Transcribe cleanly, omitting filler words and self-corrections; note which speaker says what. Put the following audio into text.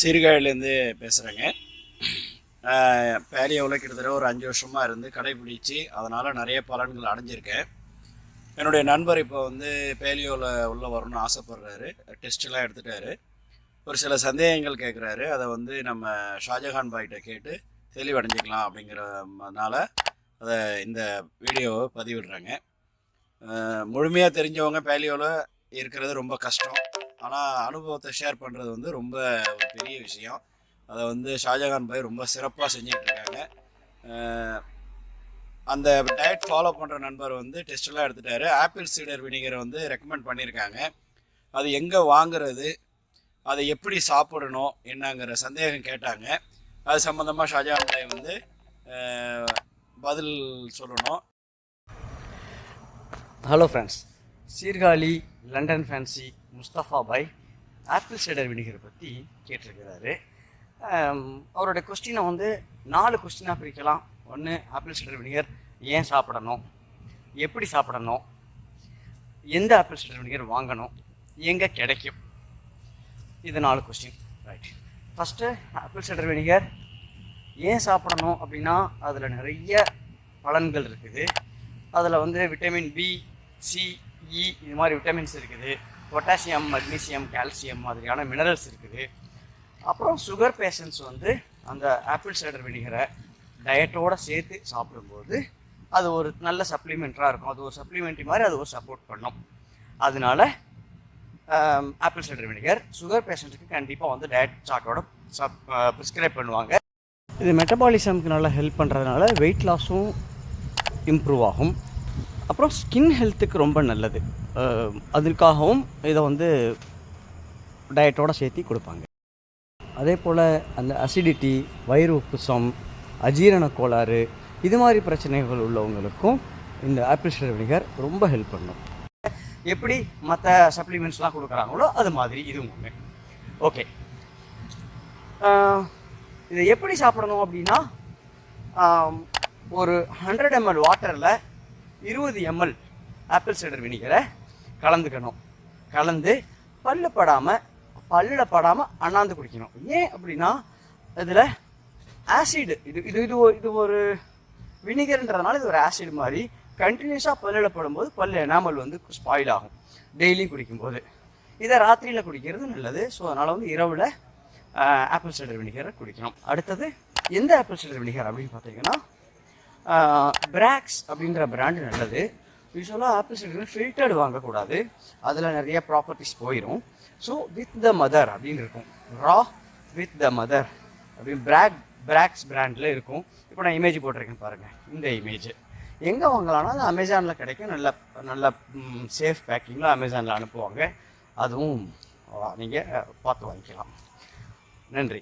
Speaker 1: சீர்காழிலேருந்து பேசுகிறேங்க. பேலியோவில் கிட்டத்தட்ட ஒரு 5 வருஷமாக இருந்து கடைபிடிச்சு அதனால் நிறைய பலன்கள் அடைஞ்சிருக்கேன். என்னுடைய நண்பர் இப்போ வந்து பேலியோவில் உள்ளே வரணும்னு ஆசைப்பட்றாரு. டெஸ்ட்டெல்லாம் எடுத்துட்டாரு. ஒரு சில சந்தேகங்கள் கேட்குறாரு. அதை வந்து நம்ம ஷாஜஹான் பாய்கிட்ட கேட்டு தெளிவடைஞ்சிக்கலாம் அப்படிங்கிறதுனால அதை இந்த வீடியோவை பதிவிடுறேங்க. முழுமையாக தெரிஞ்சவங்க பேலியோவில் இருக்கிறது ரொம்ப கஷ்டம். ஆனால் அனுபவத்தை ஷேர் பண்ணுறது வந்து ரொம்ப ஒரு பெரிய விஷயம். அதை வந்து ஷாஜஹான் பாய் ரொம்ப சிறப்பாக செஞ்சிட்ருக்காங்க. அந்த டயட் ஃபாலோ பண்ணுற நண்பர் வந்து டெஸ்ட்டெல்லாம் எடுத்துட்டாரு. ஆப்பிள் சீடர் வினிகரை வந்து ரெக்கமெண்ட் பண்ணியிருக்காங்க. அது எங்கே வாங்குறது, அதை எப்படி சாப்பிடணும் என்னங்கிற சந்தேகம் கேட்டாங்க. அது சம்மந்தமாக ஷாஜஹான் பாய் வந்து பதில் சொல்லணும்.
Speaker 2: Hello friends, Sirkazhi London fancy Mustafa பாய் ஆப்பிள் சைடர் வினிகர் பற்றி கேட்டிருக்கிறாரு. அவருடைய கொஸ்டினை வந்து 4 கொஸ்டினாக பிரிக்கலாம். ஒன்று, ஆப்பிள் சைடர் வினிகர் ஏன் சாப்பிடணும், எப்படி சாப்பிடணும், எந்த ஆப்பிள் சைடர் வினிகர் வாங்கணும், எங்கே கிடைக்கும், இது 4 question. Right. First, apple cider vinegar ஏன் சாப்பிடணும் அப்படின்னா அதில் நிறைய பலன்கள் இருக்குது. அதில் வந்து விட்டமின் பி, சி, இ இது மாதிரி விட்டமின்ஸ் இருக்குது. பொட்டாசியம், மக்னீசியம், கால்சியம் மாதிரியான மினரல்ஸ் இருக்குது. அப்புறம் சுகர் பேஷண்ட்ஸ் வந்து அந்த ஆப்பிள் சைடர் வினிகரை டயட்டோடு சேர்த்து சாப்பிடும்போது அது ஒரு நல்ல சப்ளிமெண்ட்டாக இருக்கும். அது ஒரு சப்ளிமெண்ட்ரி மாதிரி அது ஒரு சப்போர்ட் பண்ணும். அதனால ஆப்பிள் சைடர் வினிகர் சுகர் பேஷண்ட்டுக்கு கண்டிப்பாக வந்து டயட் சார்ட்டோட ப்ரிஸ்கிரைப் பண்ணுவாங்க. இது மெட்டபாலிசம்க்கு நல்லா ஹெல்ப் பண்ணுறதுனால வெயிட் லாஸும் இம்ப்ரூவ் ஆகும். அப்புறம் ஸ்கின் ஹெல்த்துக்கு ரொம்ப நல்லது. அதுக்காகவும் இதை வந்து டயட்டோடு சேர்த்து கொடுப்பாங்க. அதே போல் அந்த அசிடிட்டி, வயிறு உப்புசம், அஜீரண கோளாறு இது மாதிரி பிரச்சனைகள் உள்ளவங்களுக்கும் இந்த ஆப்பிள் சைடர் வினிகர் ரொம்ப ஹெல்ப் பண்ணும். எப்படி மற்ற சப்ளிமெண்ட்ஸ்லாம் கொடுக்குறாங்களோ அது மாதிரி இதுவும் ஒன்று. ஓகே, இதை எப்படி சாப்பிடணும் அப்படின்னா ஒரு 100 ml வாட்டரில் 20 ml ஆப்பிள் சைடர் வினிகரை கலந்துக்கணும். கலந்து பல்லில் படாமல் அண்ணாந்து குடிக்கணும். ஏன் அப்படின்னா இதில் ஆசிடு, இது ஒரு வினிகர்ன்றதுனால இது ஒரு ஆசிட் மாதிரி கண்டினியூஸாக பல்லில் படும்போது பல் எனாமல் வந்து ஸ்பாயில் ஆகும் டெய்லியும் குடிக்கும்போது. இதை ராத்திரியில் குடிக்கிறது நல்லது. ஸோ அதனால் வந்து இரவில் ஆப்பிள் சைடர் வினிகரை குடிக்கணும். அடுத்தது, எந்த ஆப்பிள் சைடர் வினிகர் அப்படின்னு பார்த்தீங்கன்னா பிராக்ஸ் அப்படின்ற பிராண்டு நல்லது. யூஸ்வலாக ஆப்பிள் சைடர் ஃபில்டர்டு வாங்கக்கூடாது, அதில் நிறைய ப்ராப்பர்ட்டிஸ் போயிடும். ஸோ வித் த மதர் அப்படின்னு இருக்கும். ரா வித் த மதர் அப்படின்னு பிராக்ஸ் பிராண்டில் இருக்கும். இப்போ நான் இமேஜ் போட்டிருக்கேன் பாருங்கள். இந்த இமேஜ் எங்கே வாங்கலாம்னா அது அமேசானில் கிடைக்கும். நல்ல சேஃப் பேக்கிங்கில் அமேசானில் அனுப்புவாங்க. அதுவும் நீங்கள் பார்த்து வாங்கிக்கலாம். நன்றி.